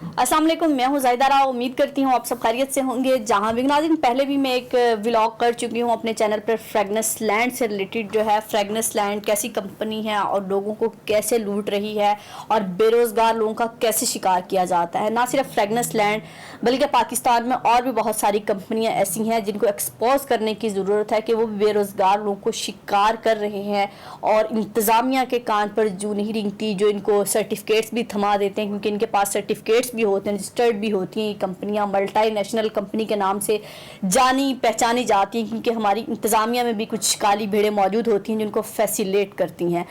अस्सलाम वालेकुम, मैं हूं ज़ाहिदा राव। उम्मीद करती हूं आप सब खैरियत से होंगे। जहां भी नाज़रीन, पहले भी मैं एक व्लॉग कर चुकी हूं अपने चैनल पर फ्रेगनेस लैंड से रिलेटेड। जो है फ्रेगनेस लैंड कैसी कंपनी है और लोगों को कैसे लूट रही है और बेरोज़गार लोगों का कैसे शिकार किया जाता है। ना सिर्फ फ्रेगनेस लैंड बल्कि पाकिस्तान में और भी बहुत सारी कंपनियां ऐसी हैं जिनको एक्सपोज करने की ज़रूरत है कि वो बेरोज़गार लोगों को शिकार कर रहे हैं और इंतज़ामिया के कान पर जू नहीं रेंगती, जो इनको सर्टिफिकेट्स भी थमा देते हैं, क्योंकि इनके पास सर्टिफिकेट्स भी होते हैं, रजिस्टर्ड भी होती हैं। कंपनियां मल्टी नेशनल कंपनी के नाम से जानी पहचानी जाती हैं, क्योंकि हमारी इंतज़ामिया में भी कुछ काली भेड़ें मौजूद होती हैं जिनको फैसिलेट करती हैं।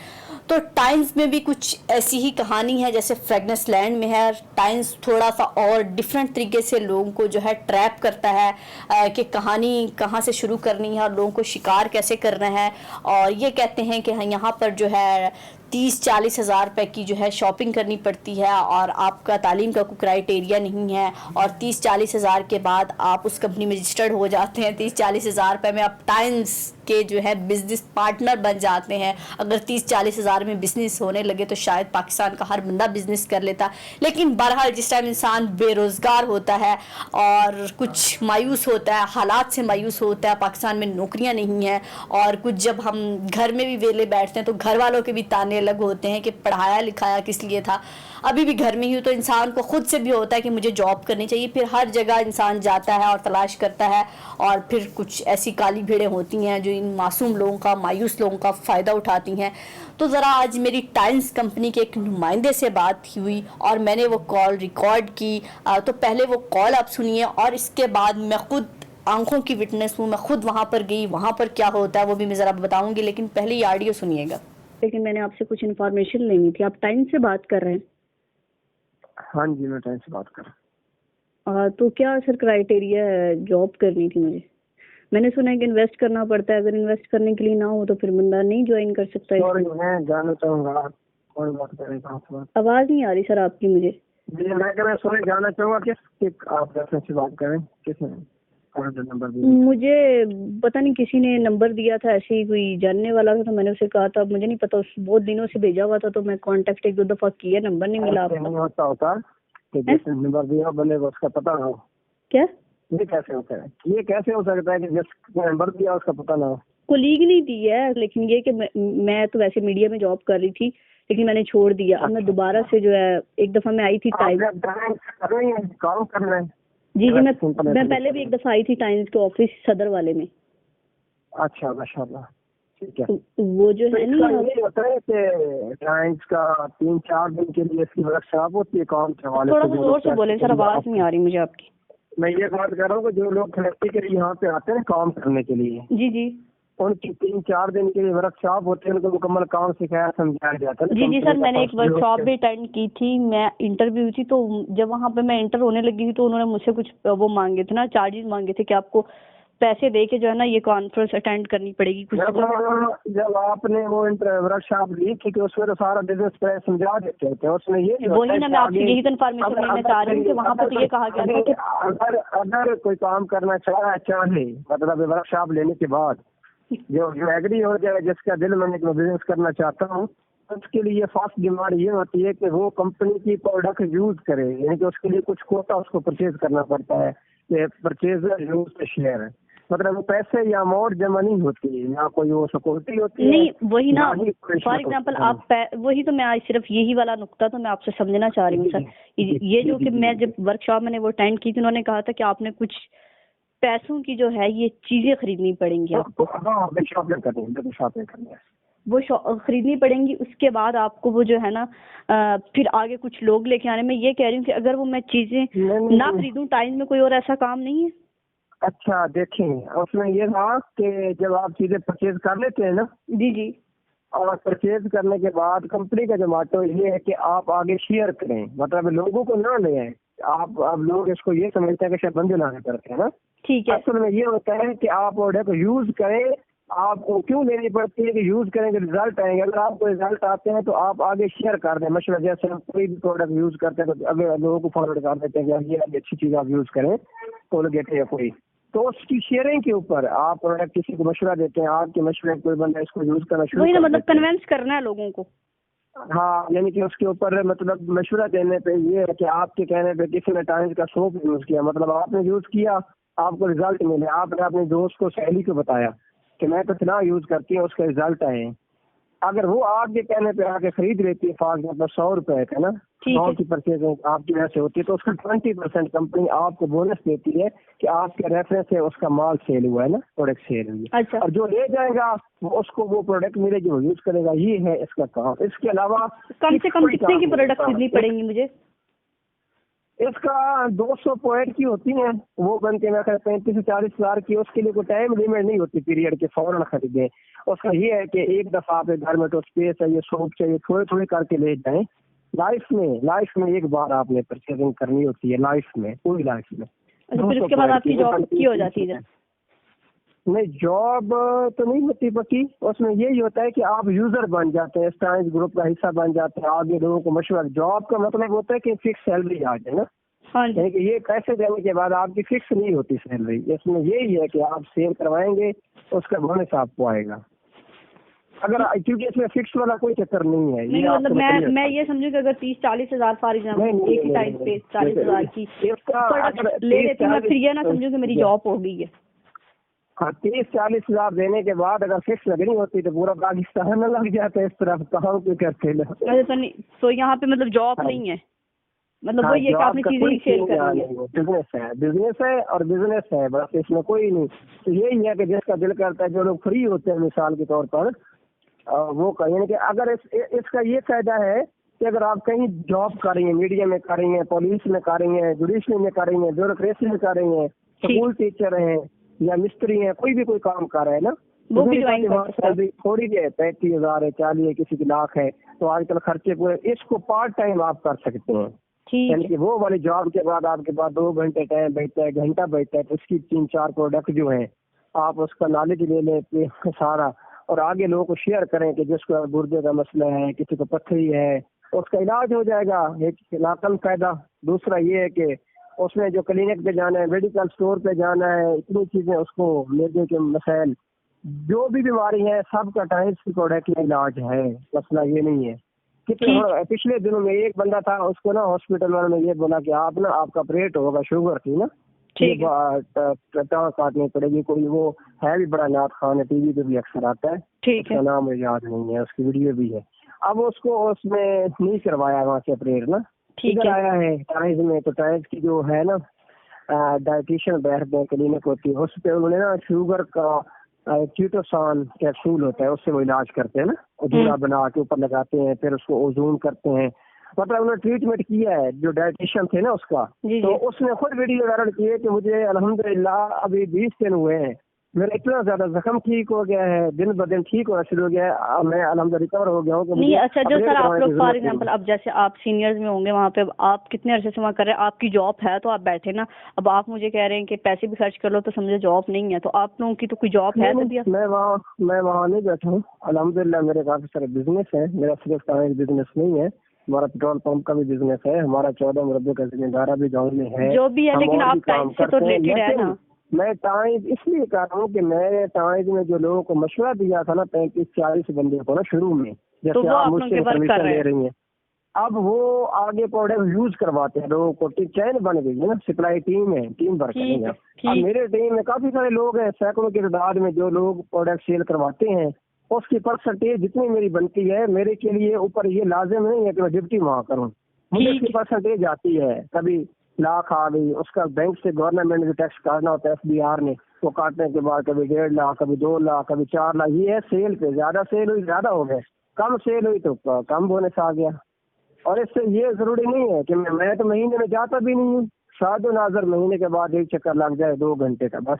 तो टाइम्स में भी कुछ ऐसी ही कहानी है जैसे फ्रेगनेस लैंड में है। टाइम्स थोड़ा सा और डिफरेंट तरीके से लोगों को जो है ट्रैप करता है कि कहानी कहाँ से शुरू करनी है और लोगों को शिकार कैसे करना है। और ये कहते हैं कि यहाँ पर जो है 30-40 हज़ार रुपये की जो है शॉपिंग करनी पड़ती है और आपका तालीम का कोई क्राइटेरिया नहीं है और 30-40 हज़ार के बाद आप उस कंपनी में रजिस्टर्ड हो जाते हैं। 30-40 हज़ार रुपये में आप टाइम्स के जो है बिजनेस पार्टनर बन जाते हैं। अगर 30-40 हज़ार में बिजनेस होने लगे तो शायद पाकिस्तान का हर बंदा बिजनेस कर लेता। लेकिन बहरहाल जिस टाइम इंसान बेरोज़गार होता है और कुछ मायूस होता है, हालात से मायूस होता है, पाकिस्तान में नौकरियां नहीं हैं और कुछ जब हम घर में भी वेले बैठते हैं तो घर वालों के भी ताने अलग होते हैं कि पढ़ाया लिखाया किस लिए था। अभी भी घर में ही हूँ तो इंसान को खुद से भी होता है कि मुझे जॉब करनी चाहिए। फिर हर जगह इंसान जाता है और तलाश करता है और फिर कुछ ऐसी काली भेड़ें होती हैं जो इन मासूम लोगों का, मायूस लोगों का फ़ायदा उठाती हैं। तो ज़रा आज मेरी टाइम्स कंपनी के एक नुमाइंदे से बात हुई और मैंने वो कॉल रिकॉर्ड की। तो पहले वो कॉल आप सुनिए और इसके बाद मैं खुद आंखों की विटनेस हूँ, मैं खुद वहाँ पर गई, वहाँ पर क्या होता है वो भी मैं ज़रा बताऊँगी, लेकिन पहले ये ऑडियो सुनिएगा। लेकिन मैंने आपसे कुछ इन्फॉर्मेशन लेनी थी। आप टाइम से बात कर रहे हैं? हाँ जी, मैं टाइम से बात कर रहा तो क्या सर क्राइटेरिया है? जॉब करनी थी मुझे। मैंने सुना है कि इन्वेस्ट करना पड़ता है, अगर इन्वेस्ट करने के लिए ना हो तो फिर बंदा नहीं ज्वाइन कर सकता है। सॉरी, मैं जानना चाहूँगा आप कौन बात कर रहे हैं, कहाँ से बात? आवाज़ नहीं आ रही सर आपकी मुझे। जी, मैं कह रहा सॉरी जानना चाहूँगा कि आप रेफरेंस से बात करें, किसने कौन सा नंबर दिया? मुझे पता नहीं, किसी ने नंबर दिया था, ऐसे ही कोई जानने वाला था, तो मैंने उसे कहा था, मुझे नहीं पता, उस बहुत दिनों से भेजा हुआ था तो मैं कांटेक्ट एक दो दफा किया, नंबर नहीं मिला आपका। नहीं होता कि जिसने नंबर दिया बंदे को उसका पता ना हो। क्या? ये कैसे होता है? ये कैसे हो सकता है कि जिसने नंबर दिया उसका पता ना हो? कोलीग नहीं दी है, लेकिन ये कि मैं तो वैसे मीडिया में जॉब कर रही थी लेकिन मैंने छोड़ दिया। अब मैं दोबारा से जो है, एक दफा मैं आई थी टाइम। काम कर रहे हैं? जी जी, मैं पहले भी एक दफा आई थी टाइम्स के ऑफिस सदर वाले में। अच्छा, माशाल्लाह, ठीक है। वो जो है नहीं, ये होता है कि टाइम्स का 3-4 दिन के लिए इसकी वर्कशॉप होती है काम के हवाले से। थोड़ा सा जोर से बोले सर, आवाज नहीं आ रही मुझे आपकी। मैं ये बात कर रहा हूँ कि जो लोग फैक्ट्री के लिए यहाँ पे आते हैं काम करने के लिए, जी जी, उनकी 3-4 दिन के लिए वर्कशॉप होते हैं, उनको मुकम्मल काम सिखाया समझाया जाता है। जी जी सर, मैंने एक वर्कशॉप भी अटेंड की थी, मैं इंटरव्यू थी, तो जब वहाँ पे मैं इंटर होने लगी थी तो उन्होंने मुझसे कुछ वो मांगे थे ना, चार्जेस मांगे थे कि आपको पैसे दे के जो है ना ये कॉन्फ्रेंस अटेंड करनी पड़ेगी कुछ। जब आपने वो वर्कशॉप ली थी तो उसमें तो सारा बिजनेस समझा देते थे, उसमें ये वही ना, मैं आपसे यही इन्फॉर्मेशन लेना चाह रही हूँ कि वहाँ पे तो ये कहा गया था कि अगर कोई काम करना चाहे मतलब वर्कशॉप लेने के बाद जो एग्री हो जाए, जिसका दिल में बिजनेस करना चाहता हूँ, उसके लिए फर्स्ट डिमांड ये होती है कि वो कंपनी की प्रोडक्ट यूज करे, यानी कि उसके लिए कुछ कोटा उसको परचेज करना पड़ता है कि परचेजर यूज शेयर है, मतलब वो पैसे या अमाउंट जमा नहीं होती, ना कोई वो सिक्योरिटी होती है। नहीं वही ना, फॉर एग्जांपल आप वही तो मैं आज सिर्फ यही वाला नुक्ता तो मैं आपसे समझना चाह रही हूँ सर। ये जो कि मैं जब वर्कशॉप मैंने वो अटेंड की थी, उन्होंने कहा था कि आपने कुछ पैसों की जो है ये चीजें खरीदनी पड़ेंगी आपको। शॉपिंग करनी है, वो खरीदनी पड़ेंगी, उसके बाद आपको वो जो है ना फिर आगे कुछ लोग लेके आने। मैं ये कह रही हूँ कि अगर वो मैं चीजें ना खरीदूं, टाइम में कोई और ऐसा काम नहीं है? अच्छा देखें, उसमें ये था कि जब आप चीजें परचेज कर लेते हैं ना, जी जी, और परचेज करने के बाद कंपनी का जो मोटो ये है कि आप आगे शेयर करें, मतलब लोगों को ना ले आए आप। अब लोग इसको ये समझते हैं कि शायद बंदे लाने करते हैं ना, ठीक है। असल में ये होता है कि आप प्रोडक्ट यूज करें। आपको क्यों लेनी पड़ती है कि यूज करेंगे रिजल्ट आएंगे, अगर आपको रिजल्ट आते हैं तो आप आगे शेयर कर दें। मशवरा जैसे हम कोई भी प्रोडक्ट यूज करते हैं तो अगर लोगों को फॉरवर्ड कर देते हैं कि ये अच्छी चीज आप यूज करें, कोलगेट या कोई, तो उसकी शेयरिंग के ऊपर आप प्रोडक्ट किसी को मशवरा देते हैं, आपके मशवरे कोई बंदा इसको यूज करना शुरू, वही ना, मतलब कन्विंस करना है लोगों को। हाँ, यानी कि उसके ऊपर मतलब मशवरा देने पे ये है कि आपके कहने पे किसी ने टाइम्स का सोप यूज किया, मतलब आपने यूज किया, आपको रिजल्ट मिले, आपने अपने दोस्त को, सहेली को बताया कि मैं तो इतना यूज करती हूँ, उसका रिजल्ट आए। अगर वो आपके कहने पे आके खरीद लेती है, फॉर एग्जाम्पल 100 रुपए का ना, ठीक 100 है। की परचेजिंग आपकी वजह से होती है, तो उसका 20% कंपनी आपको बोनस देती है कि आपके रेफरेंस से उसका माल सेल हुआ है ना, प्रोडक्ट सेल हुई है। अच्छा, और जो ले जाएगा वो उसको वो प्रोडक्ट मिलेगी, वो यूज करेगा। ये है इसका काम। इसके अलावा कम से कम कोई कितने काम की नहीं प्रोडक्ट होता। खरीदनी पड़ेंगी मुझे? इसका 200 पॉइंट की होती है, वो बनते हैं 35 से 40 हजार की। उसके लिए कोई टाइम लिमिट नहीं होती पीरियड के, फौरन खरीदें। उसका ये है कि एक दफा आपके घर में तो स्पेस चाहिए, सोप चाहिए, थोड़े थोड़े करके ले जाएं। लाइफ में एक बार आपने परचेजिंग करनी होती है, लाइफ में, पूरी लाइफ में। अच्छा, फिर उसके बाद आपकी जॉब की हो जाती है? नहीं, जॉब तो नहीं होती पक्की। उसमें यही होता है कि आप यूजर बन जाते हैं, टाइम्स ग्रुप का हिस्सा बन जाते हैं, आगे लोगों को मशवरा। जॉब का मतलब होता है कि फिक्स सैलरी आ जाए ना, हाँ जी। यानी कि ये पैसे देने के बाद आपकी फिक्स नहीं होती सैलरी। इसमें यही है कि आप सेल करवाएंगे, उसका बोनस आपको आएगा। अगर क्योंकि इसमें फिक्स वाला कोई चक्कर नहीं है। नहीं, ये मतलब आपको मैं ये समझू कि अगर 30-40 हजार फॉर एग्जाम्पल एक ही टाइम पे 40 हजार की इसका प्रोडक्ट ले लेती हूँ मैं, फिर ये ना समझू कि मेरी जॉब हो गई है। हाँ, 30-40 हजार देने के बाद अगर फिक्स लगनी होती तो पूरा पाकिस्तान में लग जाता है इस तरफ, काम क्यों करते लोग। अच्छा, तो नहीं, तो यहाँ पे मतलब जॉब नहीं है, मतलब हाँ, वही है कि आपने जॉब का चीजें ही कोई सेल चीज करनी है। नहीं है, बिजनेस है बस, इसमें कोई नहीं। तो यही है कि जिसका दिल करता है, जो लोग फ्री होते हैं मिसाल के तौर पर, वो यानी कि अगर इसका ये फायदा है कि अगर आप कहीं जॉब कर रही हैं, मीडिया में कर रही हैं, पुलिस में कर रही हैं, जुडिशरी में कर रही हैं, ब्यूरोक्रेसी में कर रही हैं, स्कूल टीचर हैं या मिस्त्री हैं, कोई भी कोई काम कर रहा है ना, वो भी ज्वाइन कर सकते हैं। सैलरी थोड़ी भी है, 35 हजार है, 40 है, किसी की लाख है, तो आजकल खर्चे पूरे। इसको पार्ट टाइम आप कर सकते हैं, ठीक यानी है। कि वो वाली जॉब के बाद आपके पास 2 घंटे टाइम बचता है, घंटा बचता है, तो उसकी 3-4 प्रोडक्ट जो है आप उसका नॉलेज ले लें सारा, और आगे लोगों को शेयर करें कि जिसको गुर्दे का मसला है, किसी को पथरी है, उसका इलाज हो जाएगा। एक लाखन फायदा। दूसरा ये है कि उसमें जो क्लिनिक पे जाना है, मेडिकल स्टोर पे जाना है, इतनी चीजें, उसको लेने के मसाइल, जो भी बीमारी है, सबका टाइम्स की प्रोडक्ट में इलाज है। मसला ये नहीं है। कितने पिछले दिनों में एक बंदा था, उसको ना हॉस्पिटल वाले ने ये बोला कि आप ना, आपका ऑपरेट होगा, शुगर थी ना, ठीक है। टाँग काटनी पड़ेगी। कोई वो है भी बड़ा नाथ खान है, टीवी पे भी अक्सर आता है, ठीक है। उसका नाम मुझे याद नहीं है, उसकी वीडियो भी है। अब उसको उसमें नहीं करवाया वहाँ से ऑपरेट ना, ठीक इधर है। आया है टाइम्स में। तो टाइम्स की जो है ना डाइटिशियन बैठते हैं, क्लिनिक होती है, उस पे उन्होंने ना शुगर का कीटोसान कैप्सूल होता है, उससे वो इलाज करते हैं ना, अधूरा बना के ऊपर लगाते हैं, फिर उसको ओजोन करते हैं। मतलब उन्होंने ट्रीटमेंट किया है, जो डाइटिशियन थे ना उसका। जी, तो जी। उसने खुद वीडियो वायरल किए कि मुझे अल्हम्दुलिल्लाह अभी 20 दिन हुए हैं, मेरा इतना ज्यादा जख्म ठीक हो गया है, दिन ब दिन ठीक होना शुरू हो गया है, अब मैं अल्हम्दुलिल्लाह रिकवर हो गया हूँ। कि नहीं, मुझे अच्छा, जो अपडेट सर आप करवाने की लोग फॉर जरूरत एग्जांपल, नहीं। अब जैसे आप सीनियर्स में होंगे वहाँ पे, अब आप कितने अरसे से वहाँ कर रहे हैं, आपकी जॉब है तो आप बैठे ना, अब आप मुझे कह रहे हैं कि पैसे भी खर्च कर लो, तो समझो जॉब नहीं है, तो आप लोगों की तो कोई जॉब है नहीं, तभी? मैं वहाँ नहीं बैठा हूँ। अल्हम्दुलिल्लाह मेरे काफी सारे बिजनेस है। मेरा सिर्फ टाइम बिजनेस नहीं है, हमारा पेट्रोल पंप का भी बिजनेस है, हमारा 14 मुरब्बे का जिम्मेदारा भी गाँव में है, जो भी है, हम लेकिन और आप भी काम टाइम से तो करते हैं। रिलेटेड है लेकिन ना? मैं टाइम इसलिए कर रहा हूँ कि मैंने टाइम में जो लोगों को मशवरा दिया था ना, 35-40 बंदे को ना शुरू में, तो जैसे वो आप आप लोगों मुझसे के वर्क कर इन्फॉर्मेशन रहे ले हैं? रही हैं, अब वो आगे प्रोडक्ट यूज करवाते हैं लोगों को। चैन बन गई है ना, सप्लाई टीम है, टीम वर्क ठीक करेंगे। है, अब ठीक। मेरे टीम में काफी सारे लोग हैं, सैकड़ों की तादाद में जो लोग प्रोडक्ट सेल करवाते हैं, उसकी परसेंटेज जितनी मेरी बनती है, मेरे के लिए ऊपर ये लाजिम नहीं है कि मैं डिप्टी वहाँ करूँ, मुझे ठीक इसकी है। परसेंटेज आती है। कभी लाख आ गई, उसका बैंक से गवर्नमेंट में टैक्स काटना होता है, FBR ने, वो काटने के बाद कभी 1.5 लाख, कभी 2 लाख, कभी 4 लाख। ये है सेल पे, ज्यादा सेल हुई ज्यादा हो गए, कम सेल हुई तो कम बोनस आ गया। और इससे ये जरूरी नहीं है कि मैं तो महीने में जाता भी नहीं हूँ, शादो नाजर महीने के बाद एक चक्कर लग जाए 2 घंटे का, बस।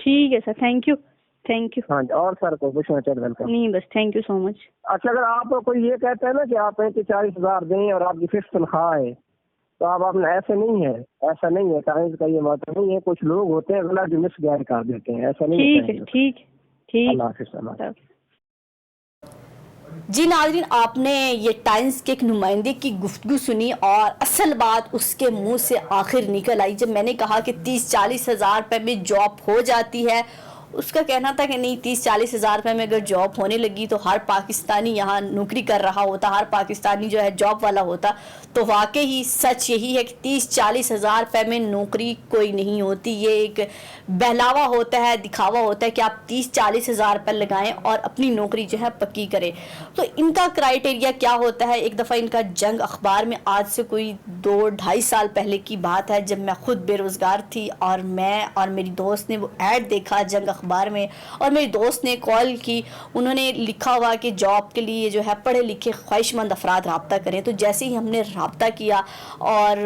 ठीक है sir, thank you, thank you. हाँ, और सर को पूछना चाहिए? वेलकम। नहीं, बस थैंक यू सो मच। अच्छा, अगर आपको कोई ये कहता है ना कि आप 35-40 हजार दें और आपकी फिक्स तनख्वाह है, तो आप अपने, ऐसे नहीं है, ऐसा नहीं है, टाइम्स का ये मतलब नहीं है। कुछ लोग होते हैं गलत मिस गाइड कर देते हैं, ऐसा नहीं ठीक है। है, ठीक, ठीक। अल्लाह हाफिज़। अल्लाह। जी नाज़रीन, आपने ये टाइम्स के एक नुमाइंदे की गुफ्तगू सुनी, और असल बात उसके मुंह से आखिर निकल आई जब मैंने कहा कि 30-40 हज़ार रुपये में जॉब हो जाती है, उसका कहना था कि नहीं, 30-40 हज़ार रुपये में अगर जॉब होने लगी तो हर पाकिस्तानी यहाँ नौकरी कर रहा होता, हर पाकिस्तानी जो है जॉब वाला होता। तो वाकई ही सच यही है कि 30-40 हज़ार रुपये में नौकरी कोई नहीं होती। ये एक बहलावा होता है, दिखावा होता है कि आप 30-40 हज़ार रुपये लगाएं और अपनी नौकरी जो है पक्की करें। तो इनका क्राइटेरिया क्या होता है? एक दफ़ा इनका जंग अखबार में, आज से कोई 2-2.5 साल पहले की बात है, जब मैं खुद बेरोज़गार थी और मैं और मेरी दोस्त ने वो ऐड देखा जंग अखबार में, और मेरी दोस्त ने कॉल की। उन्होंने लिखा हुआ कि जॉब के लिए जो है पढ़े लिखे ख्वाहिशमंद अफराद रब्ता करें। तो जैसे ही हमने रब्ता किया, और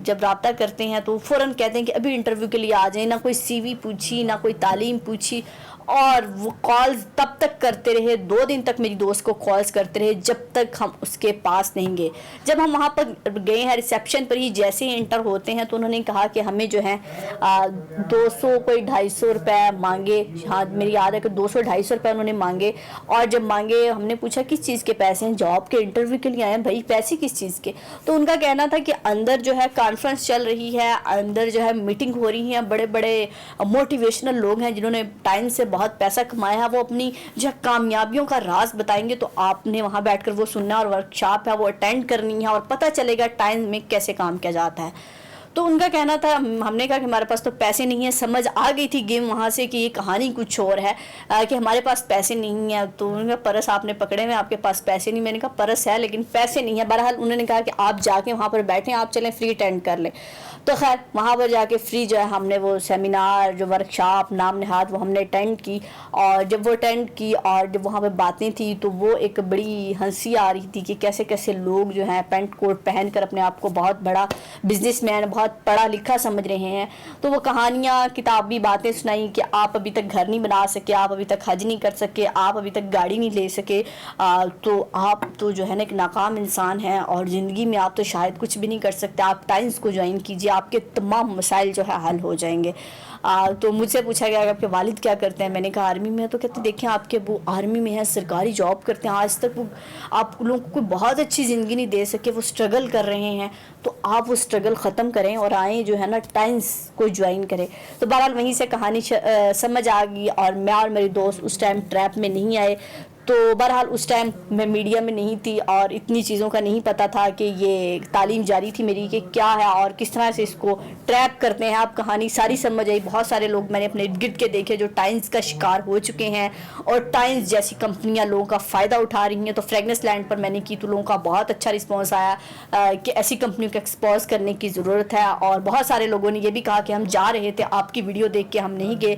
जब रब्ता करते हैं तो फ़ौरन कहते हैं कि अभी इंटरव्यू के लिए आ जाएं। ना कोई CV पूछी, ना कोई तालीम पूछी, और वो कॉल्स तब तक करते रहे, 2 दिन तक मेरी दोस्त को कॉल्स करते रहे जब तक हम उसके पास नहीं गए। जब हम वहाँ पर गए हैं, रिसेप्शन पर ही जैसे ही इंटर होते हैं तो उन्होंने कहा कि हमें जो है 200 कोई 250 रुपये मांगे। हाँ, मेरी याद है कि 200-250 रुपये उन्होंने मांगे। और जब मांगे, हमने पूछा किस चीज़ के पैसे हैं? जॉब के इंटरव्यू के लिए आए हैं भाई, पैसे किस चीज़ के? तो उनका कहना था कि अंदर जो है कॉन्फ्रेंस चल रही है, अंदर जो है मीटिंग हो रही है, बड़े बड़े मोटिवेशनल लोग हैं जिन्होंने टाइम से बहुत पैसा कमाया है, वो अपनी जो कामयाबियों का राज बताएंगे। तो आपने वहाँ बैठकर वो सुनना, और वर्कशॉप है वो अटेंड करनी है, और पता चलेगा टाइम में कैसे काम किया जाता है। तो उनका कहना था, हमने कहा कि हमारे पास तो पैसे नहीं है। समझ आ गई थी गेम वहाँ से कि ये कहानी कुछ और है, कि हमारे पास पैसे नहीं है। तो उनका परस आपने पकड़े हुए, आपके पास पैसे नहीं। मैंने कहा परस है लेकिन पैसे नहीं है। बहरहाल उन्होंने कहा कि आप जाके वहाँ पर बैठें, आप चलें फ्री अटेंड कर लें। तो खैर वहाँ पर जाके फ्री जो है हमने वो सेमिनार, जो वर्कशॉप नाम नहाद, वो हमने अटेंड की। और जब वो अटेंड की और जब वहाँ पर बातें थी तो वो एक बड़ी हंसी आ रही थी कि कैसे कैसे लोग जो हैं पेंट कोट पहन कर अपने आप को बहुत बड़ा बिजनेसमैन, बहुत पढ़ा लिखा समझ रहे हैं। तो वो कहानियाँ, किताबी बातें सुनाई कि आप अभी तक घर नहीं बना सके, आप अभी तक हज नहीं कर सके, आप अभी तक गाड़ी नहीं ले सके, तो आप तो जो है ना एक नाकाम इंसान हैं, और ज़िंदगी में आप तो शायद कुछ भी नहीं कर सकते। आप टाइम्स को ज्वाइन कीजिए, आपके तमाम मसाइल जो है हल हो जाएंगे। तो मुझसे पूछा गया कि आपके वालिद क्या करते हैं? मैंने कहा आर्मी में है। तो कहते देखें आपके वो आर्मी में है, सरकारी जॉब करते हैं, आज तक वो आप लोगों को कोई बहुत अच्छी ज़िंदगी नहीं दे सके, वो स्ट्रगल कर रहे हैं। तो आप वो स्ट्रगल ख़त्म करें और आएँ जो है ना टाइम्स को ज्वाइन करें। तो बहरहाल वहीं से कहानी समझ आ गई, और मैं और मेरी दोस्त उस टाइम ट्रैप में नहीं आए। तो बहरहाल उस टाइम मैं मीडिया में नहीं थी और इतनी चीज़ों का नहीं पता था कि ये तालीम जारी थी मेरी कि क्या है और किस तरह से इसको ट्रैप करते हैं। आप कहानी सारी समझ आई। बहुत सारे लोग मैंने अपने इर्द गिर्द के देखे जो टाइम्स का शिकार हो चुके हैं, और टाइम्स जैसी कंपनियां लोगों का फ़ायदा उठा रही हैं। तो फ्रेगनेस लैंड पर मैंने की तो लोगों का बहुत अच्छा रिस्पॉन्स आया कि ऐसी कंपनियों को एक्सपोज करने की ज़रूरत है। और बहुत सारे लोगों ने ये भी कहा कि हम जा रहे थे, आपकी वीडियो देख के हम नहीं गए।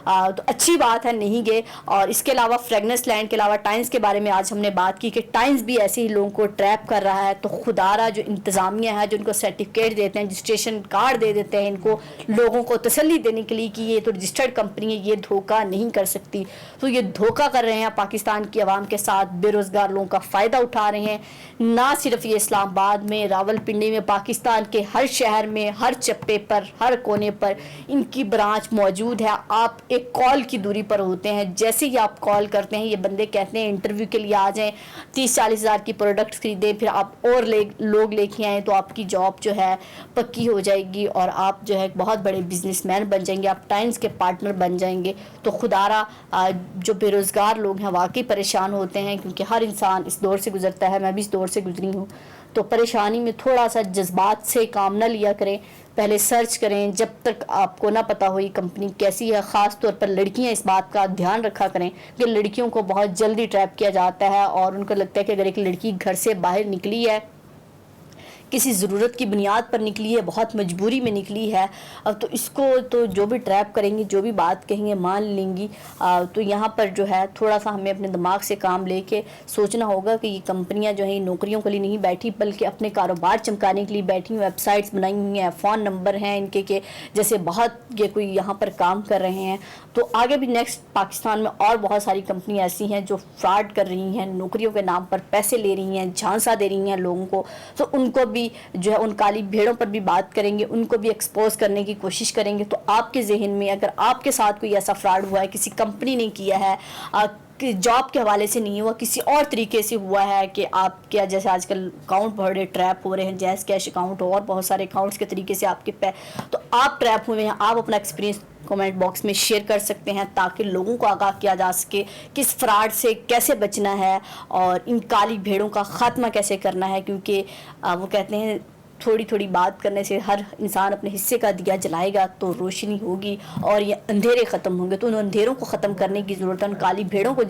तो अच्छी बात है, नहीं गए। और इसके अलावा फ्रेगनेस लैंड के अलावा टाइम्स के बारे में आज हमने बात की कि टाइम्स भी ऐसे ही लोगों को ट्रैप कर रहा है। तो खुदारा जो इंतज़ामिया है, जो इनको सर्टिफिकेट देते हैं, रजिस्ट्रेशन कार्ड दे देते हैं इनको, लोगों को तसल्ली देने के लिए कि ये तो रजिस्टर्ड कंपनी है, ये धोखा नहीं कर सकती। तो ये धोखा कर रहे हैं पाकिस्तान की आवाम के साथ, बेरोज़गार लोगों का फ़ायदा उठा रहे हैं। ना सिर्फ ये इस्लामाबाद में, रावलपिंडी में, पाकिस्तान के हर शहर में, हर चप्पे पर, हर कोने पर इनकी ब्रांच मौजूद है। आप एक कॉल की दूरी पर होते हैं। जैसे ही आप कॉल करते हैं, ये बंदे कहते हैं इंटरव्यू के लिए आ जाएं, 30-40 हज़ार की प्रोडक्ट्स खरीदें, फिर आप और लोग लेके आएँ तो आपकी जॉब जो है पक्की हो जाएगी और आप जो है बहुत बड़े बिजनेसमैन बन जाएंगे, आप टाइम्स के पार्टनर बन जाएंगे। तो खुदारा जो बेरोज़गार लोग हैं वाकई परेशान होते हैं, क्योंकि हर इंसान इस दौर से गुजरता है, मैं भी इस दौर से गुजरी हूँ। तो परेशानी में थोड़ा सा जज्बात से काम ना लिया करें, पहले सर्च करें। जब तक आपको ना पता हो ये कंपनी कैसी है, ख़ास तौर पर लड़कियां इस बात का ध्यान रखा करें कि लड़कियों को बहुत जल्दी ट्रैप किया जाता है और उनको लगता है कि अगर एक लड़की घर से बाहर निकली है, किसी ज़रूरत की बुनियाद पर निकली है, बहुत मजबूरी में निकली है, अब तो इसको तो जो भी ट्रैप करेंगी, जो भी बात कहेंगे मान लेंगी। तो यहाँ पर जो है थोड़ा सा हमें अपने दिमाग से काम लेके सोचना होगा कि ये कंपनियाँ जो हैं नौकरियों के लिए नहीं बैठी, बल्कि अपने कारोबार चमकाने के लिए बैठी हुई। वेबसाइट्स बनाई हुई हैं, फ़ोन नंबर हैं इनके के जैसे बहुत ये कोई यहाँ पर काम कर रहे हैं। तो आगे भी नेक्स्ट पाकिस्तान में और बहुत सारी कंपनी ऐसी हैं जो फ्रॉड कर रही हैं, नौकरियों के नाम पर पैसे ले रही हैं, झांसा दे रही हैं लोगों को। तो उनको भी जो है उन काली भेड़ों पर भी बात करेंगे, उनको भी एक्सपोज करने की कोशिश करेंगे। तो आपके जहन में अगर आपके साथ कोई ऐसा फ्रॉड हुआ है, किसी कंपनी ने किया है, कि जॉब के हवाले से नहीं हुआ, किसी और तरीके से हुआ है कि आप क्या, जैसे आजकल अकाउंट बड़े ट्रैप हो रहे हैं, जैस कैश अकाउंट और बहुत सारे अकाउंट्स के तरीके से आपके तो आप ट्रैप हुए हैं, आप अपना एक्सपीरियंस कमेंट बॉक्स में शेयर कर सकते हैं, ताकि लोगों को आगाह किया जा सके कि इस फ्रॉड से कैसे बचना है और इन काली भेड़ों का ख़ात्मा कैसे करना है। क्योंकि वो कहते हैं थोड़ी थोड़ी बात करने से हर इंसान अपने हिस्से का दिया जलाएगा तो रोशनी होगी और ये अंधेरे ख़त्म होंगे। तो उन अंधेरों को ख़त्म करने की ज़रूरत है, उन काली भेड़ों को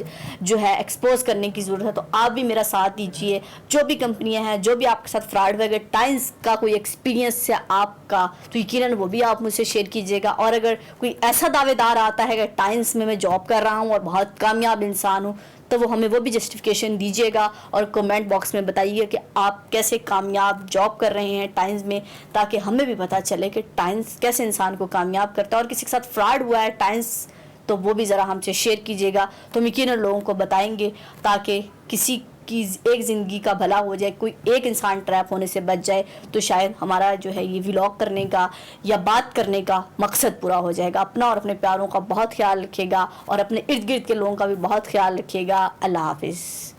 जो है एक्सपोज करने की ज़रूरत है। तो आप भी मेरा साथ दीजिए। जो भी कंपनियां हैं, जो भी आपके साथ फ्रॉड वगैरह टाइम्स का कोई एक्सपीरियंस है आपका, तो यकीनन वो भी आप मुझसे शेयर कीजिएगा। और अगर कोई ऐसा दावेदार आता है कि टाइम्स में मैं जॉब कर रहा हूँ और बहुत कामयाब इंसान हूँ, तो वो हमें वो भी जस्टिफिकेशन दीजिएगा और कमेंट बॉक्स में बताइए कि आप कैसे कामयाब जॉब कर रहे हैं टाइम्स में, ताकि हमें भी पता चले कि टाइम्स कैसे इंसान को कामयाब करता है। और किसी के साथ फ्रॉड हुआ है टाइम्स, तो वो भी ज़रा हमसे शेयर कीजिएगा, तो हम यकीनन लोगों को बताएंगे, ताकि किसी की एक ज़िंदगी का भला हो जाए, कोई एक इंसान ट्रैप होने से बच जाए, तो शायद हमारा जो है ये व्लॉग करने का या बात करने का मकसद पूरा हो जाएगा। अपना और अपने प्यारों का बहुत ख्याल रखिएगा और अपने इर्द गिर्द के लोगों का भी बहुत ख्याल रखिएगा। अल्लाह हाफिज़।